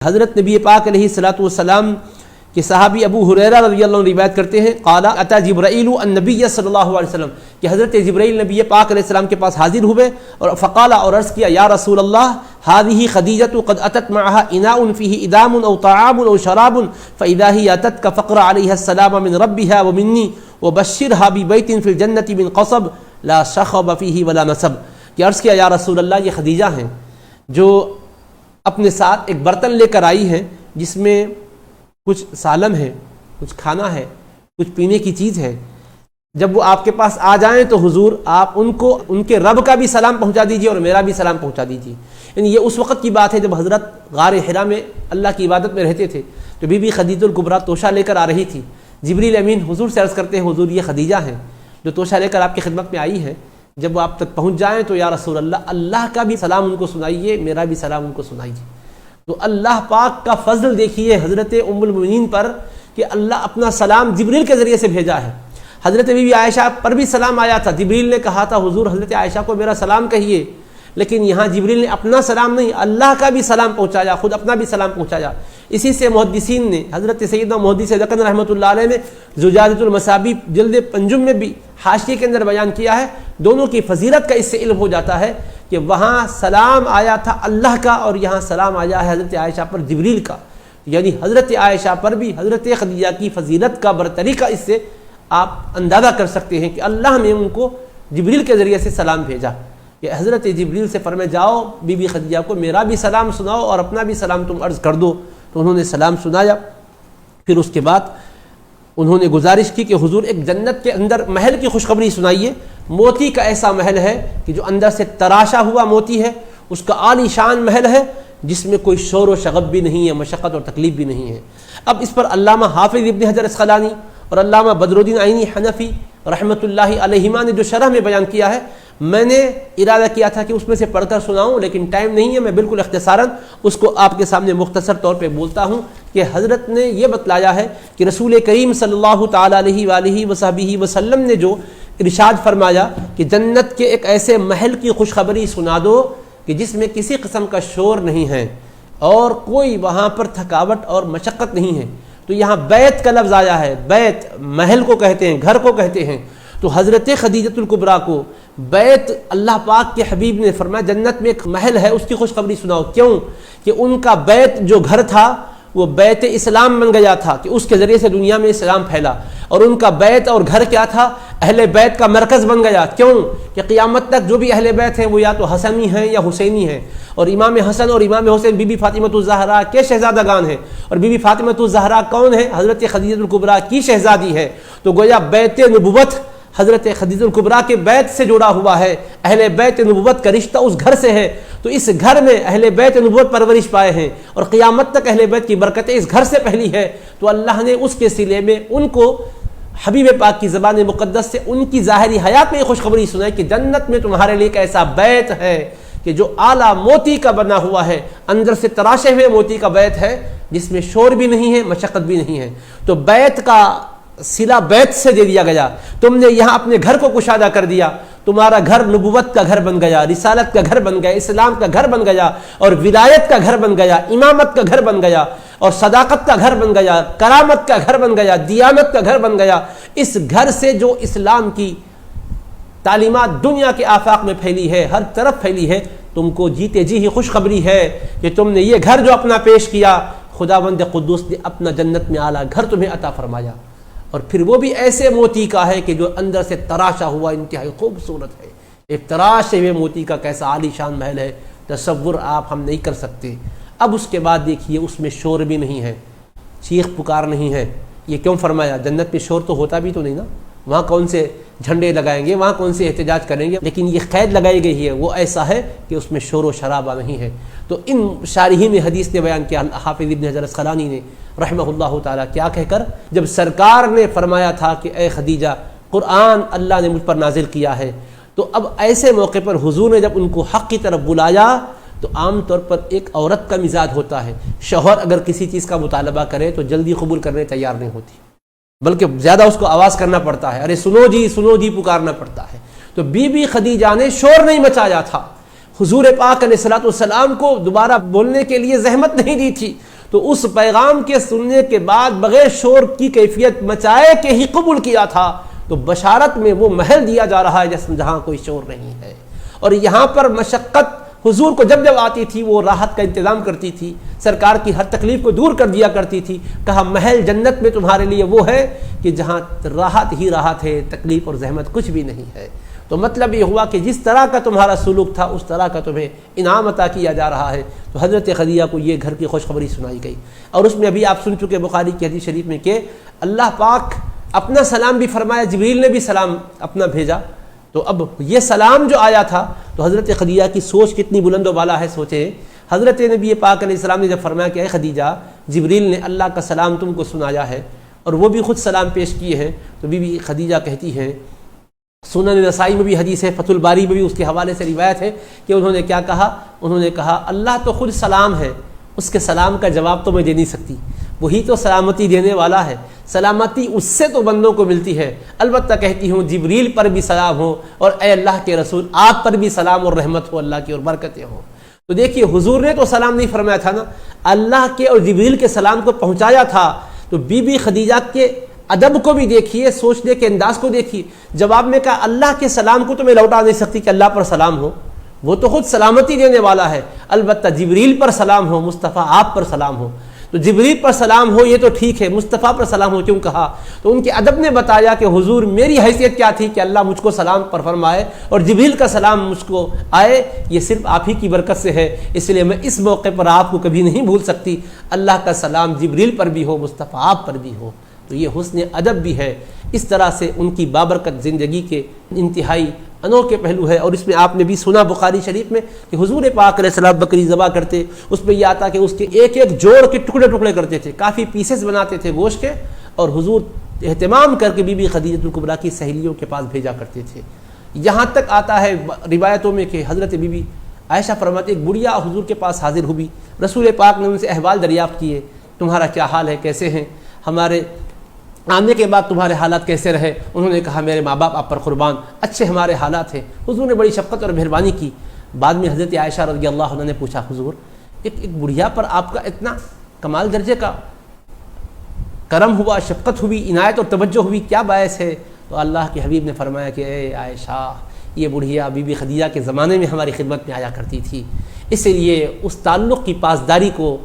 حضرت نبی پاک علیہ الصلوۃ والسلام کے صحابی ابو ہریرہ رضی اللہ عنہ روایت کرتے ہیں قال اتى جبرائیل النبی صلی اللہ علیہ وسلم کہ حضرت جبرائیل نبی پاک علیہ السلام کے پاس حاضر ہوئے اور فقال اور عرض کیا یا رسول اللہ هذه خدیجہ قد اتت معها اناء فيه ادام او طعام او شراب فاذا هي اتتك فقر عليها السلام من ربها ومني وبشرها ببيت في الجنة من قصب لا شخب فيه ولا نصب کہ عرض کیا یا رسول اللہ یہ خدیجہ ہیں جو اپنے ساتھ ایک برتن لے کر آئی ہے جس میں کچھ سالم ہے، کچھ کھانا ہے، کچھ پینے کی چیز ہے۔ جب وہ آپ کے پاس آ جائیں تو حضور آپ ان کو ان کے رب کا بھی سلام پہنچا دیجیے اور میرا بھی سلام پہنچا دیجیے۔ یعنی یہ اس وقت کی بات ہے جب حضرت غار حرا میں اللہ کی عبادت میں رہتے تھے تو بی بی خدیجہ الکبریٰ توشہ لے کر آ رہی تھی۔ جبریل امین حضور سے عرض کرتے ہیں حضور یہ خدیجہ ہیں جو توشہ لے کر آپ کی خدمت میں آئی ہے، جب وہ آپ تک پہنچ جائیں تو یا رسول اللہ اللہ کا بھی سلام ان کو سنائیے، میرا بھی سلام ان کو سنائیے۔ تو اللہ پاک کا فضل دیکھیے حضرت ام المؤمنین پر کہ اللہ اپنا سلام جبریل کے ذریعے سے بھیجا ہے۔ حضرت بی بی عائشہ پر بھی سلام آیا تھا، جبریل نے کہا تھا حضور حضرت عائشہ کو میرا سلام کہیے، لیکن یہاں جبریل نے اپنا سلام نہیں اللہ کا بھی سلام پہنچایا، خود اپنا بھی سلام پہنچایا۔ اسی سے محدثین نے حضرت سیدنا محدث دکن رحمۃ اللہ علیہ نے زجاجۃ المصابیح جلد پنجم میں بھی حاشیے کے اندر بیان کیا ہے، دونوں کی فضیلت کا اس سے علم ہو جاتا ہے کہ وہاں سلام آیا تھا اللہ کا اور یہاں سلام آیا ہے حضرت عائشہ پر جبریل کا، یعنی حضرت عائشہ پر بھی حضرت خدیجہ کی فضیلت کا برتری کا اس سے آپ اندازہ کر سکتے ہیں کہ اللہ نے ان کو جبریل کے ذریعے سے سلام بھیجا کہ حضرت جبریل سے فرمائے جاؤ بی بی خدیجہ کو میرا بھی سلام سناؤ اور اپنا بھی سلام تم عرض کر دو۔ تو انہوں نے سلام سنایا، پھر اس کے بعد انہوں نے گزارش کی کہ حضور ایک جنت کے اندر محل کی خوشخبری سنائیے، موتی کا ایسا محل ہے کہ جو اندر سے تراشا ہوا موتی ہے، اس کا عالی شان محل ہے جس میں کوئی شور و شغب بھی نہیں ہے، مشقت اور تکلیف بھی نہیں ہے۔ اب اس پر علامہ حافظ ابن حجر اسقلانی اور علامہ بدر الدین عینی حنفی رحمۃ اللہ علیہما نے جو شرح میں بیان کیا ہے، میں نے ارادہ کیا تھا کہ اس میں سے پڑھ کر سناؤں لیکن ٹائم نہیں ہے، میں بالکل اختصاراً اس کو آپ کے سامنے مختصر طور پہ بولتا ہوں کہ حضرت نے یہ بتلایا ہے کہ رسول کریم صلی اللہ تعالیٰ علیہ وآلہ وصحبہ وسلم نے جو ارشاد فرمایا کہ جنت کے ایک ایسے محل کی خوشخبری سنا دو کہ جس میں کسی قسم کا شور نہیں ہے اور کوئی وہاں پر تھکاوٹ اور مشقت نہیں ہے، تو یہاں بیت کا لفظ آیا ہے، بیت محل کو کہتے ہیں، گھر کو کہتے ہیں۔ تو حضرت خدیجہ الکبریٰ کو بیت اللہ پاک کے حبیب نے فرمایا جنت میں ایک محل ہے اس کی خوشخبری سناؤ، کیوں کہ ان کا بیت جو گھر تھا وہ بیت اسلام بن گیا تھا کہ اس کے ذریعے سے دنیا میں اسلام پھیلا، اور ان کا بیت اور گھر کیا تھا، اہل بیت کا مرکز بن گیا، کیوں کہ قیامت تک جو بھی اہل بیت ہیں وہ یا تو حسنی ہیں یا حسینی ہیں، اور امام حسن اور امام حسین بی بی فاطمہ الزہرا کے شہزادگان ہیں، اور بی بی فاطمہ الزہرا کون ہے؟ حضرت خدیجہ الکبریٰ کی شہزادی ہے۔ تو گویا بیت نبوت حضرت خدیجہ الکبریٰ کے بیت سے جڑا ہوا ہے، اہل بیت نبوت کا رشتہ اس گھر سے ہے، تو اس گھر میں اہل بیت نبوت پرورش پائے ہیں اور قیامت تک اہل بیت کی برکتیں اس گھر سے پھیلی ہے۔ تو اللہ نے اس کے صلے میں ان کو حبیب پاک کی زبان مقدس سے ان کی ظاہری حیات میں یہ خوشخبری سنائی کہ جنت میں تمہارے لیے ایک ایسا بیت ہے کہ جو اعلیٰ موتی کا بنا ہوا ہے، اندر سے تراشے ہوئے موتی کا بیت ہے جس میں شور بھی نہیں ہے، مشقت بھی نہیں ہے۔ تو بیت کا صلہ بیت سے دے دیا گیا، تم نے یہاں اپنے گھر کو کشادہ کر دیا، تمہارا گھر نبوت کا گھر بن گیا، رسالت کا گھر بن گیا، اسلام کا گھر بن گیا، اور ولایت کا گھر بن گیا، امامت کا گھر بن گیا، اور صداقت کا گھر بن گیا، کرامت کا گھر بن گیا، دیانت کا گھر بن گیا۔ اس گھر سے جو اسلام کی تعلیمات دنیا کے آفاق میں پھیلی ہے، ہر طرف پھیلی ہے، تم کو جیتے جی ہی خوشخبری ہے کہ تم نے یہ گھر جو اپنا پیش کیا، خداوند قدوس نے اپنا جنت میں اعلیٰ گھر تمہیں عطا فرمایا، اور پھر وہ بھی ایسے موتی کا ہے کہ جو اندر سے تراشا ہوا انتہائی خوبصورت ہے۔ ایک تراشے ہوئے موتی کا کیسا عالی شان محل ہے، تصور آپ ہم نہیں کر سکتے۔ اب اس کے بعد دیکھیے اس میں شور بھی نہیں ہے، چیخ پکار نہیں ہے۔ یہ کیوں فرمایا؟ جنت میں شور تو ہوتا بھی تو نہیں نا، وہاں کون سے جھنڈے لگائیں گے، وہاں کون سے احتجاج کریں گے، لیکن یہ قید لگائی گئی ہے وہ ایسا ہے کہ اس میں شور و شرابہ نہیں ہے۔ تو ان شارحین حدیث نے بیان کیا، حافظ ابن حجر اسقلانی نے رحمہ اللہ تعالیٰ کیا کہہ کر، جب سرکار نے فرمایا تھا کہ اے خدیجہ قرآن اللہ نے مجھ پر نازل کیا ہے، تو اب ایسے موقع پر حضور نے جب ان کو حق کی طرف بلایا تو عام طور پر ایک عورت کا مزاج ہوتا ہے، شوہر اگر کسی چیز کا مطالبہ کرے تو جلدی قبول کرنے تیار نہیں ہوتی، بلکہ زیادہ اس کو آواز کرنا پڑتا ہے، ارے سنو جی پکارنا پڑتا ہے۔ تو بی بی خدیجہ نے شور نہیں مچایا تھا، حضور پاک علیہ الصلوۃ والسلام کو دوبارہ بولنے کے لیے زحمت نہیں دی تھی، تو اس پیغام کے سننے کے بعد بغیر شور کی کیفیت مچائے کے ہی قبول کیا تھا۔ تو بشارت میں وہ محل دیا جا رہا ہے جہاں کوئی شور نہیں ہے، اور یہاں پر مشقت حضور کو جب جب آتی تھی وہ راحت کا انتظام کرتی تھی، سرکار کی ہر تکلیف کو دور کر دیا کرتی تھی۔ کہا محل جنت میں تمہارے لیے وہ ہے کہ جہاں راحت ہی راحت ہے، تکلیف اور زحمت کچھ بھی نہیں ہے۔ تو مطلب یہ ہوا کہ جس طرح کا تمہارا سلوک تھا اس طرح کا تمہیں انعام عطا کیا جا رہا ہے۔ تو حضرت خدیجہ کو یہ گھر کی خوشخبری سنائی گئی، اور اس میں ابھی آپ سن چکے بخاری کی حدیث شریف میں کہ اللہ پاک اپنا سلام بھی فرمایا، جبریل نے بھی سلام اپنا بھیجا۔ تو اب یہ سلام جو آیا تھا تو حضرت خدیجہ کی سوچ کتنی بلند و بالا ہے، سوچیں حضرت نبی پاک علیہ السلام نے جب فرمایا کہ اے خدیجہ جبریل نے اللہ کا سلام تم کو سنایا ہے اور وہ بھی خود سلام پیش کیے ہیں، تو بی بی خدیجہ کہتی ہیں، سنن نسائی میں بھی حدیث ہے، فتح الباری میں بھی اس کے حوالے سے روایت ہے کہ انہوں نے کیا کہا، انہوں نے کہا اللہ تو خود سلام ہے، اس کے سلام کا جواب تو میں دے نہیں سکتی، وہی تو سلامتی دینے والا ہے، سلامتی اس سے تو بندوں کو ملتی ہے، البتہ کہتی ہوں جبریل پر بھی سلام ہو، اور اے اللہ کے رسول آپ پر بھی سلام اور رحمت ہو، اللہ کی اور برکتیں ہوں۔ تو دیکھیے حضور نے تو سلام نہیں فرمایا تھا نا، اللہ کے اور جبریل کے سلام کو پہنچایا تھا۔ تو بی بی خدیجہ کے ادب کو بھی دیکھیے، سوچنے کے انداز کو دیکھیے، جواب میں کہا اللہ کے سلام کو تو میں لوٹا نہیں سکتی کہ اللہ پر سلام ہو، وہ تو خود سلامتی دینے والا ہے، البتہ جبریل پر سلام ہو، مصطفیٰ آپ پر سلام ہو۔ تو جبریل پر سلام ہو یہ تو ٹھیک ہے، مصطفیٰ پر سلام ہو کیوں کہا؟ تو ان کے ادب نے بتایا کہ حضور میری حیثیت کیا تھی کہ اللہ مجھ کو سلام پر فرمائے اور جبریل کا سلام مجھ کو آئے، یہ صرف آپ ہی کی برکت سے ہے، اس لیے میں اس موقع پر آپ کو کبھی نہیں بھول سکتی، اللہ کا سلام جبریل پر بھی ہو، مصطفیٰ آپ پر بھی ہو۔ تو یہ حسن ادب بھی ہے، اس طرح سے ان کی بابرکت زندگی کے انتہائی انوکھے پہلو ہے۔ اور اس میں آپ نے بھی سنا بخاری شریف میں کہ حضور پاک علیہ السلام بکری ذبح کرتے، اس میں یہ آتا کہ اس کے ایک ایک جوڑ کے ٹکڑے ٹکڑے کرتے تھے، کافی پیسز بناتے تھے گوشت کے، اور حضور اہتمام کر کے بی بی خدیجہ الکبریٰ کی سہیلیوں کے پاس بھیجا کرتے تھے۔ یہاں تک آتا ہے روایتوں میں کہ حضرت بی بی عائشہ فرماتی ایک بڑھیا حضور کے پاس حاضر ہوئی، رسول پاک نے ان سے احوال دریافت کیے، تمہارا کیا حال ہے، کیسے ہیں، ہمارے آنے کے بعد تمہارے حالات کیسے رہے؟ انہوں نے کہا میرے ماں باپ آپ پر قربان، اچھے ہمارے حالات ہیں۔ حضور نے بڑی شفقت اور مہربانی کی۔ بعد میں حضرت عائشہ رضی اللہ عنہ نے پوچھا حضور ایک بڑھیا پر آپ کا اتنا کمال درجے کا کرم ہوا، شفقت ہوئی، عنایت اور توجہ ہوئی، کیا باعث ہے؟ تو اللہ کے حبیب نے فرمایا کہ اے عائشہ یہ بڑھیا بی بی خدیجہ کے زمانے میں ہماری خدمت میں آیا کرتی تھی، اس لیے اس تعلق کی پاسداری کو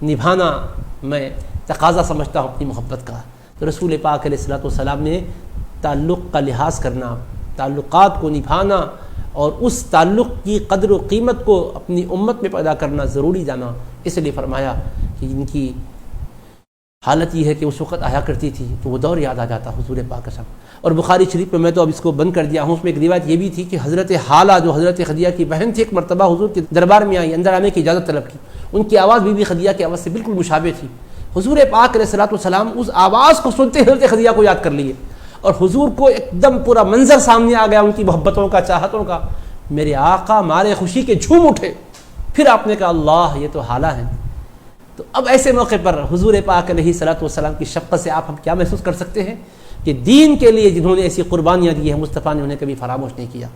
نبھانا میں تقاضا سمجھتا ہوں اپنی محبت کا۔ تو رسول پاک علیہ الصلوۃ والسلام نے تعلق کا لحاظ کرنا، تعلقات کو نبھانا اور اس تعلق کی قدر و قیمت کو اپنی امت میں پیدا کرنا ضروری جانا، اس لیے فرمایا کہ ان کی حالت یہ ہے کہ اس وقت آیا کرتی تھی تو وہ دور یاد آ جاتا حضور پاک کا۔ اور بخاری شریف میں تو اب اس کو بند کر دیا ہوں، اس میں ایک روایت یہ بھی تھی کہ حضرت حالہ جو حضرت خدیجہ کی بہن تھی، ایک مرتبہ حضور کے دربار میں آئی، اندر آنے کی اجازت طلب کی، ان کی آواز بی بی خدیجہ کی آواز سے بالکل مشابہ تھی۔ حضور پاک علیہ الصلوۃ والسلام اس آواز کو سنتے حضرت خدیجہ کو یاد کر لیے، اور حضور کو ایک دم پورا منظر سامنے آ گیا ان کی محبتوں کا، چاہتوں کا، میرے آقا مارے خوشی کے جھوم اٹھے۔ پھر آپ نے کہا اللہ یہ تو حالہ ہیں۔ تو اب ایسے موقع پر حضور پاک علیہ الصلوۃ والسلام کی شفقت سے آپ ہم کیا محسوس کر سکتے ہیں کہ دین کے لیے جنہوں نے ایسی قربانیاں دی ہیں مصطفیٰ نے انہیں کبھی فراموش نہیں کیا۔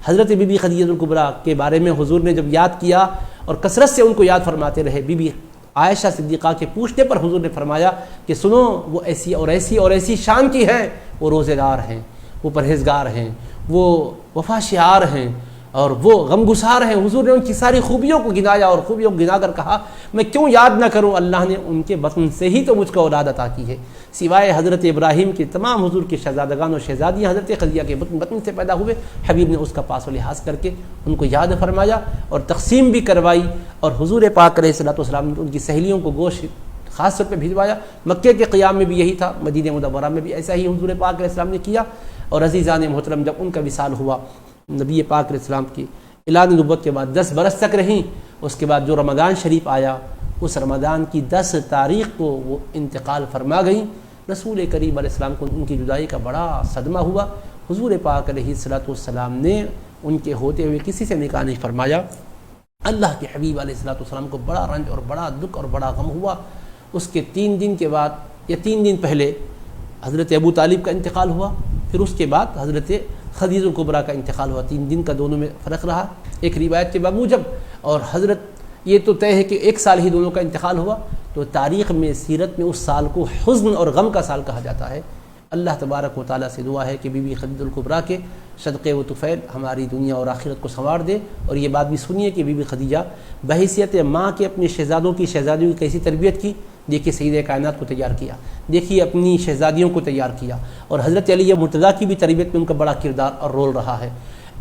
حضرت بی بی خدیجہ الکبریٰ کے بارے میں حضور نے جب یاد کیا اور کثرت سے ان کو یاد فرماتے رہے، بی بی عائشہ صدیقہ کے پوچھنے پر حضور نے فرمایا کہ سنو وہ ایسی اور ایسی اور ایسی شان کی ہیں، وہ روزے دار ہیں، وہ پرہیزگار ہیں، وہ وفا شعار ہیں، اور وہ غمگسار ہیں۔ حضور نے ان کی ساری خوبیوں کو گنایا اور خوبیوں کو گنا کر کہا میں کیوں یاد نہ کروں، اللہ نے ان کے بطن سے ہی تو مجھ کو اولاد عطا کی ہے، سوائے حضرت ابراہیم کے تمام حضور کے شہزادگان اور شہزادیاں حضرت خدیجہ کے بطن سے پیدا ہوئے۔ حبیب نے اس کا پاس و لحاظ کر کے ان کو یاد فرمایا اور تقسیم بھی کروائی، اور حضور پاک علیہ الصلوۃ والسلام نے ان کی سہیلیوں کو گوشت خاص طور پہ بھجوایا۔ مکے کے قیام میں بھی یہی تھا، مدینہ منورہ میں بھی ایسا ہی حضور پاک علیہ السلام نے کیا۔ اور عزیزان محترم جب ان کا وصال ہوا، نبی پاک علیہ السلام کی اعلان نبوت کے بعد 10 برس تک رہیں، اس کے بعد جو رمضان شریف آیا اس رمضان کی 10 تاریخ کو وہ انتقال فرما گئیں۔ رسول کریم علیہ السلام کو ان کی جدائی کا بڑا صدمہ ہوا۔ حضور پاک علیہ الصلوۃ والسلام نے ان کے ہوتے ہوئے کسی سے نکاح نہیں فرمایا۔ اللہ کے حبیب علیہ الصلوۃ والسلام کو بڑا رنج اور بڑا دکھ اور بڑا غم ہوا۔ اس کے 3 دن کے بعد یا 3 دن پہلے حضرت ابو طالب کا انتقال ہوا، پھر اس کے بعد حضرت خدیجہ الکبریٰ کا انتقال ہوا، 3 دن کا دونوں میں فرق رہا ایک روایت کے بموجب، اور حضرت یہ تو طے ہے کہ 1 سال ہی دونوں کا انتقال ہوا، تو تاریخ میں سیرت میں اس سال کو حزن اور غم کا سال کہا جاتا ہے۔ اللہ تبارک و تعالیٰ سے دعا ہے کہ بی بی خدیجہ الکبریٰ کے صدقے و طفیل ہماری دنیا اور آخرت کو سنوار دے، اور یہ بات بھی سنیے کہ بی بی خدیجہ بحیثیت ماں کے اپنے شہزادیوں کی کیسی تربیت کی، دیکھیے سید کائنات کو تیار کیا، دیکھیے اپنی شہزادیوں کو تیار کیا، اور حضرت علی مرتضیٰ کی بھی تربیت میں ان کا بڑا کردار اور رول رہا ہے۔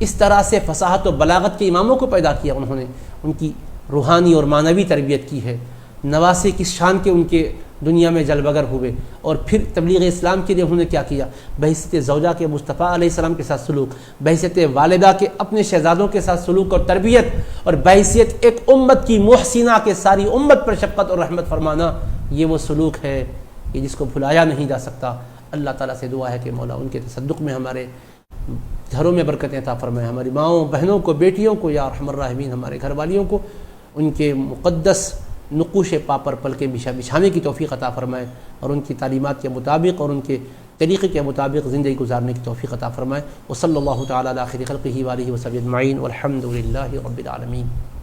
اس طرح سے فصاحت و بلاغت کے اماموں کو پیدا کیا انہوں نے، ان کی روحانی اور معنوی تربیت کی ہے، نواسے کس شان کے ان کے دنیا میں جلوگر ہوئے، اور پھر تبلیغ اسلام کے لیے انہوں نے کیا کیا، بحیثیت زوجہ کے مصطفیٰ علیہ السلام کے ساتھ سلوک، بحیثیت والدہ کے اپنے شہزادوں کے ساتھ سلوک اور تربیت، اور بحیثیت ایک امت کی محسنہ کے ساری امت پر شفقت اور رحمت فرمانا، یہ وہ سلوک ہے کہ جس کو بھلایا نہیں جا سکتا۔ اللہ تعالیٰ سے دعا ہے کہ مولا ان کے تصدق میں ہمارے گھروں میں برکتیں عطا فرمائے، ہماری ماؤں بہنوں کو بیٹیوں کو یا ارحم الراحمین ہمارے گھر والیوں کو ان کے مقدس نقوش پا پر پل کے بچھانے کی توفیق عطا فرمائے، اور ان کی تعلیمات کے مطابق اور ان کے طریقے کے مطابق زندگی گزارنے کی توفیق عطا فرمائے۔ وصلی اللہ تعالیٰ علی خیر خلقہ وآلہ وصحبہ اجمعین والحمد للہ رب العالمین۔